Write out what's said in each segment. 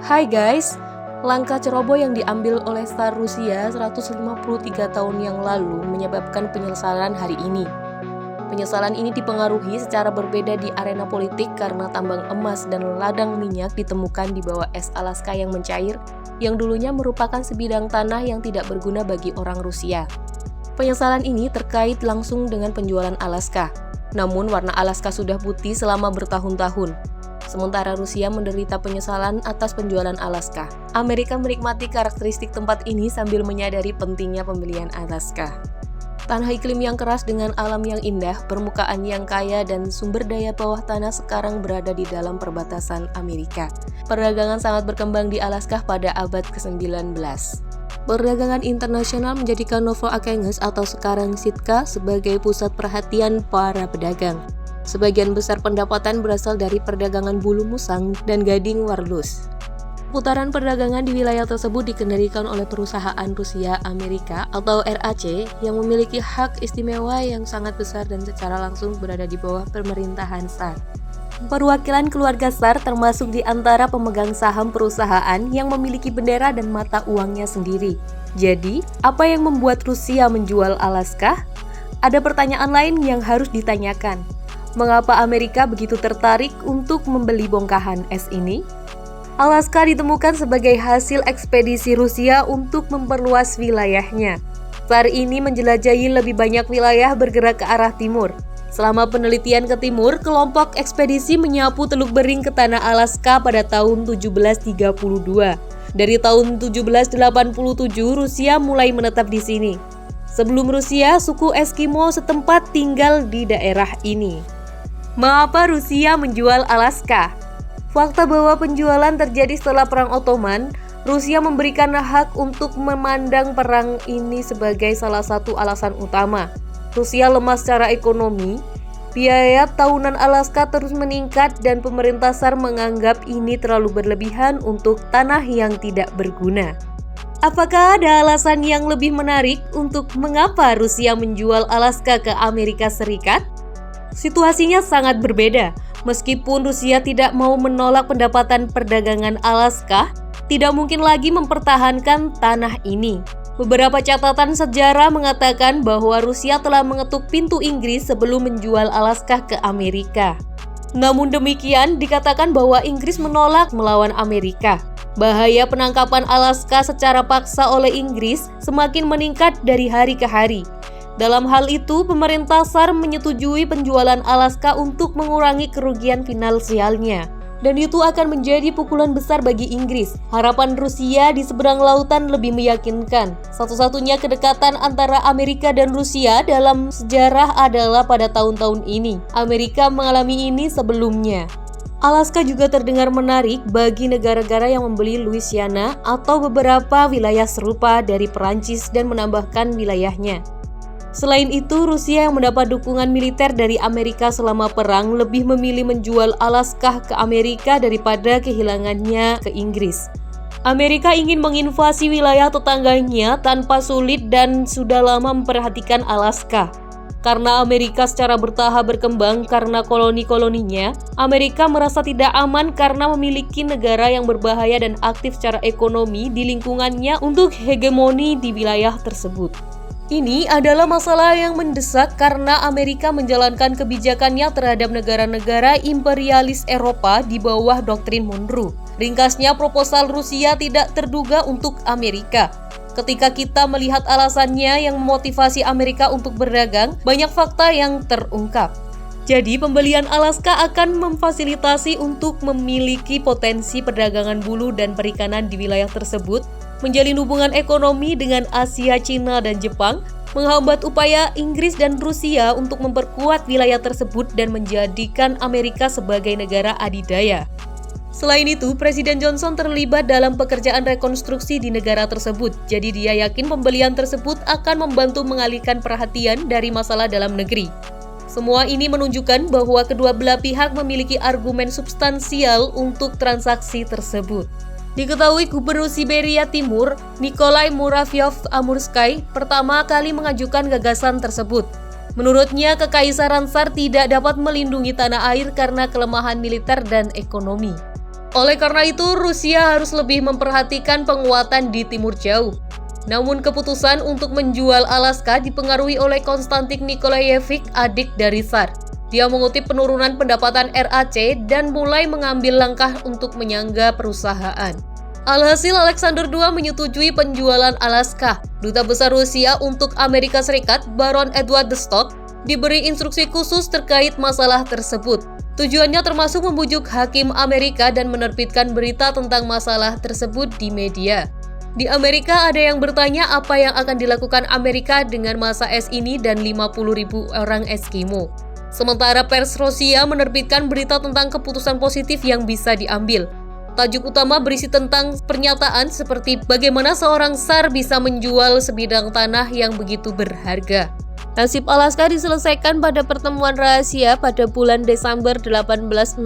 Hai guys, langkah ceroboh yang diambil oleh Tsar Rusia 153 tahun yang lalu menyebabkan penyesalan hari ini. Penyesalan ini dipengaruhi secara berbeda di arena politik karena tambang emas dan ladang minyak ditemukan di bawah es Alaska yang mencair, yang dulunya merupakan sebidang tanah yang tidak berguna bagi orang Rusia. Penyesalan ini terkait langsung dengan penjualan Alaska. Namun warna Alaska sudah putih selama bertahun-tahun. Sementara Rusia menderita penyesalan atas penjualan Alaska. Amerika menikmati karakteristik tempat ini sambil menyadari pentingnya pembelian Alaska. Tanah iklim yang keras dengan alam yang indah, permukaan yang kaya, dan sumber daya bawah tanah sekarang berada di dalam perbatasan Amerika. Perdagangan sangat berkembang di Alaska pada abad ke-19. Perdagangan internasional menjadikan Novo-Arkhangelsk atau sekarang Sitka sebagai pusat perhatian para pedagang. Sebagian besar pendapatan berasal dari perdagangan bulu musang dan gading warlus. Putaran perdagangan di wilayah tersebut dikendalikan oleh perusahaan Rusia Amerika atau RAC yang memiliki hak istimewa yang sangat besar dan secara langsung berada di bawah pemerintahan Tsar. Perwakilan keluarga Tsar termasuk di antara pemegang saham perusahaan yang memiliki bendera dan mata uangnya sendiri. Jadi, apa yang membuat Rusia menjual Alaska? Ada pertanyaan lain yang harus ditanyakan. Mengapa Amerika begitu tertarik untuk membeli bongkahan es ini? Alaska ditemukan sebagai hasil ekspedisi Rusia untuk memperluas wilayahnya. Tsar ini menjelajahi lebih banyak wilayah bergerak ke arah timur. Selama penelitian ke timur, kelompok ekspedisi menyapu Teluk Bering ke tanah Alaska pada tahun 1732. Dari tahun 1787, Rusia mulai menetap di sini. Sebelum Rusia, suku Eskimo setempat tinggal di daerah ini. Mengapa Rusia menjual Alaska? Fakta bahwa penjualan terjadi setelah Perang Ottoman, Rusia memberikan hak untuk memandang perang ini sebagai salah satu alasan utama. Rusia lemah secara ekonomi, biaya tahunan Alaska terus meningkat dan pemerintah Tsar menganggap ini terlalu berlebihan untuk tanah yang tidak berguna. Apakah ada alasan yang lebih menarik untuk mengapa Rusia menjual Alaska ke Amerika Serikat? Situasinya sangat berbeda. Meskipun Rusia tidak mau menolak pendapatan perdagangan Alaska, tidak mungkin lagi mempertahankan tanah ini. Beberapa catatan sejarah mengatakan bahwa Rusia telah mengetuk pintu Inggris sebelum menjual Alaska ke Amerika. Namun demikian, dikatakan bahwa Inggris menolak melawan Amerika. Bahaya penangkapan Alaska secara paksa oleh Inggris semakin meningkat dari hari ke hari. Dalam hal itu, pemerintah Tsar menyetujui penjualan Alaska untuk mengurangi kerugian finansialnya. Dan itu akan menjadi pukulan besar bagi Inggris. Harapan Rusia di seberang lautan lebih meyakinkan. Satu-satunya kedekatan antara Amerika dan Rusia dalam sejarah adalah pada tahun-tahun ini. Amerika mengalami ini sebelumnya. Alaska juga terdengar menarik bagi negara-negara yang membeli Louisiana atau beberapa wilayah serupa dari Perancis dan menambahkan wilayahnya. Selain itu, Rusia yang mendapat dukungan militer dari Amerika selama perang lebih memilih menjual Alaska ke Amerika daripada kehilangannya ke Inggris. Amerika ingin menginvasi wilayah tetangganya tanpa sulit dan sudah lama memperhatikan Alaska. Karena Amerika secara bertahap berkembang karena koloni-koloninya, Amerika merasa tidak aman karena memiliki negara yang berbahaya dan aktif secara ekonomi di lingkungannya untuk hegemoni di wilayah tersebut. Ini adalah masalah yang mendesak karena Amerika menjalankan kebijakannya terhadap negara-negara imperialis Eropa di bawah doktrin Monroe. Ringkasnya, proposal Rusia tidak terduga untuk Amerika. Ketika kita melihat alasannya yang memotivasi Amerika untuk berdagang, banyak fakta yang terungkap. Jadi, pembelian Alaska akan memfasilitasi untuk memiliki potensi perdagangan bulu dan perikanan di wilayah tersebut, menjalin hubungan ekonomi dengan Asia, Cina, dan Jepang, menghambat upaya Inggris dan Rusia untuk memperkuat wilayah tersebut dan menjadikan Amerika sebagai negara adidaya. Selain itu, Presiden Johnson terlibat dalam pekerjaan rekonstruksi di negara tersebut, jadi dia yakin pembelian tersebut akan membantu mengalihkan perhatian dari masalah dalam negeri. Semua ini menunjukkan bahwa kedua belah pihak memiliki argumen substansial untuk transaksi tersebut. Diketahui Gubernur Siberia Timur, Nikolai Muravyov-Amursky, pertama kali mengajukan gagasan tersebut. Menurutnya, Kekaisaran Tsar tidak dapat melindungi tanah air karena kelemahan militer dan ekonomi. Oleh karena itu, Rusia harus lebih memperhatikan penguatan di timur jauh. Namun keputusan untuk menjual Alaska dipengaruhi oleh Konstantin Nikolaevich, adik dari Tsar. Dia mengutip penurunan pendapatan RAC dan mulai mengambil langkah untuk menyangga perusahaan. Alhasil, Alexander II menyetujui penjualan Alaska. Duta Besar Rusia untuk Amerika Serikat, Baron Edward de Stock, diberi instruksi khusus terkait masalah tersebut. Tujuannya termasuk membujuk hakim Amerika dan menerbitkan berita tentang masalah tersebut di media. Di Amerika ada yang bertanya apa yang akan dilakukan Amerika dengan masa es ini dan 50.000 orang Eskimo. Sementara pers Rusia menerbitkan berita tentang keputusan positif yang bisa diambil. Tajuk utama berisi tentang pernyataan seperti bagaimana seorang tsar bisa menjual sebidang tanah yang begitu berharga. Nasib Alaska diselesaikan pada pertemuan rahasia pada bulan Desember 1868.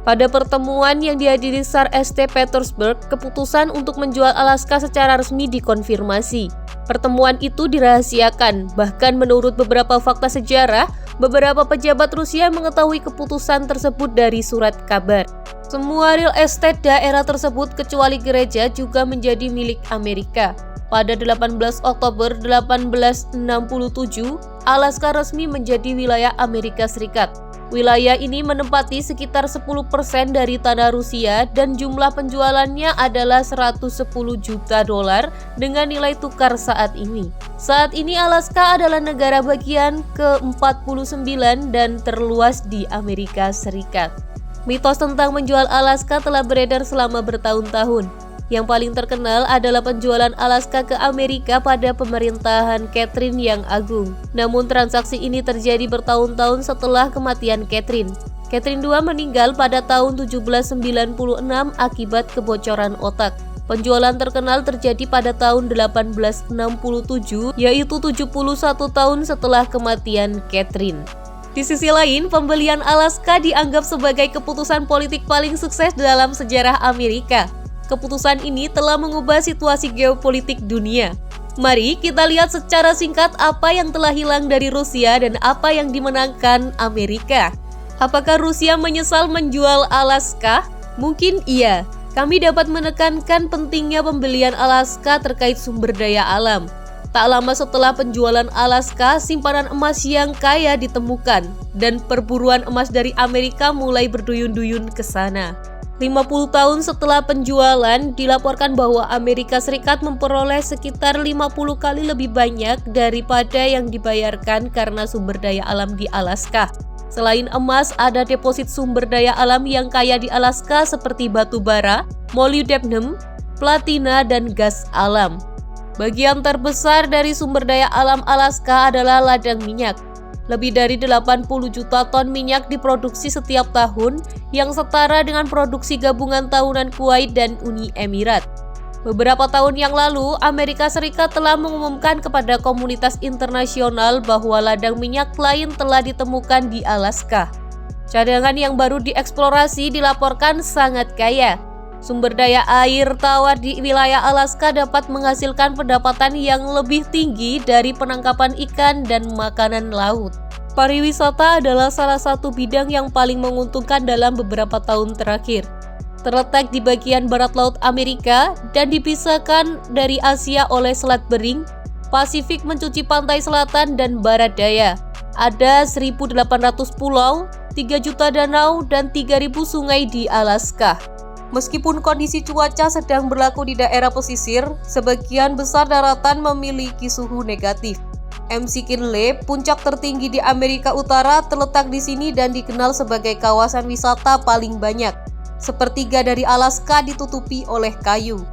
Pada pertemuan yang dihadiri Tsar St. Petersburg, keputusan untuk menjual Alaska secara resmi dikonfirmasi. Pertemuan itu dirahasiakan, bahkan menurut beberapa fakta sejarah, beberapa pejabat Rusia mengetahui keputusan tersebut dari surat kabar. Semua real estate daerah tersebut kecuali gereja juga menjadi milik Amerika. Pada 18 Oktober 1867, Alaska resmi menjadi wilayah Amerika Serikat. Wilayah ini menempati sekitar 10% dari tanah Rusia dan jumlah penjualannya adalah 110 juta dolar dengan nilai tukar saat ini. Saat ini Alaska adalah negara bagian ke-49 dan terluas di Amerika Serikat. Mitos tentang menjual Alaska telah beredar selama bertahun-tahun. Yang paling terkenal adalah penjualan Alaska ke Amerika pada pemerintahan Catherine yang Agung. Namun transaksi ini terjadi bertahun-tahun setelah kematian Catherine. Catherine II meninggal pada tahun 1796 akibat kebocoran otak. Penjualan terkenal terjadi pada tahun 1867, yaitu 71 tahun setelah kematian Catherine. Di sisi lain, pembelian Alaska dianggap sebagai keputusan politik paling sukses dalam sejarah Amerika. Keputusan ini telah mengubah situasi geopolitik dunia. Mari kita lihat secara singkat apa yang telah hilang dari Rusia dan apa yang dimenangkan Amerika. Apakah Rusia menyesal menjual Alaska? Mungkin iya. Kami dapat menekankan pentingnya pembelian Alaska terkait sumber daya alam. Tak lama setelah penjualan Alaska, simpanan emas yang kaya ditemukan dan perburuan emas dari Amerika mulai berduyun-duyun ke sana. 50 tahun setelah penjualan, dilaporkan bahwa Amerika Serikat memperoleh sekitar 50 kali lebih banyak daripada yang dibayarkan karena sumber daya alam di Alaska. Selain emas, ada deposit sumber daya alam yang kaya di Alaska seperti batu bara, molybdenum, platina, dan gas alam. Bagian terbesar dari sumber daya alam Alaska adalah ladang minyak. Lebih dari 80 juta ton minyak diproduksi setiap tahun, yang setara dengan produksi gabungan tahunan Kuwait dan Uni Emirat. Beberapa tahun yang lalu, Amerika Serikat telah mengumumkan kepada komunitas internasional bahwa ladang minyak lain telah ditemukan di Alaska. Cadangan yang baru dieksplorasi dilaporkan sangat kaya. Sumber daya air tawar di wilayah Alaska dapat menghasilkan pendapatan yang lebih tinggi dari penangkapan ikan dan makanan laut. Pariwisata adalah salah satu bidang yang paling menguntungkan dalam beberapa tahun terakhir. Terletak di bagian barat laut Amerika dan dipisahkan dari Asia oleh Selat Bering, Pasifik mencuci pantai selatan dan barat daya. Ada 1.800 pulau, 3 juta danau, dan 3.000 sungai di Alaska. Meskipun kondisi cuaca sedang berlaku di daerah pesisir, sebagian besar daratan memiliki suhu negatif. McKinley, puncak tertinggi di Amerika Utara, terletak di sini dan dikenal sebagai kawasan wisata paling banyak. Sepertiga dari Alaska ditutupi oleh kayu.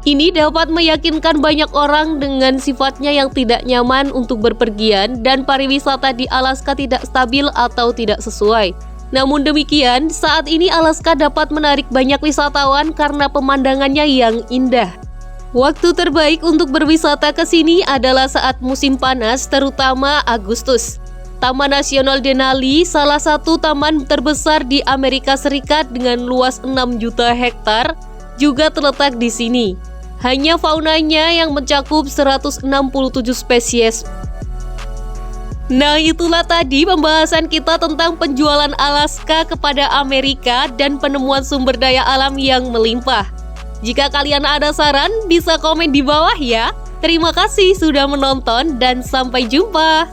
Ini dapat meyakinkan banyak orang dengan sifatnya yang tidak nyaman untuk berpergian dan pariwisata di Alaska tidak stabil atau tidak sesuai. Namun demikian, saat ini Alaska dapat menarik banyak wisatawan karena pemandangannya yang indah. Waktu terbaik untuk berwisata ke sini adalah saat musim panas, terutama Agustus. Taman Nasional Denali, salah satu taman terbesar di Amerika Serikat dengan luas 6 juta hektar, juga terletak di sini. Hanya faunanya yang mencakup 167 spesies. Nah, itulah tadi pembahasan kita tentang penjualan Alaska kepada Amerika dan penemuan sumber daya alam yang melimpah. Jika kalian ada saran, bisa komen di bawah ya. Terima kasih sudah menonton dan sampai jumpa.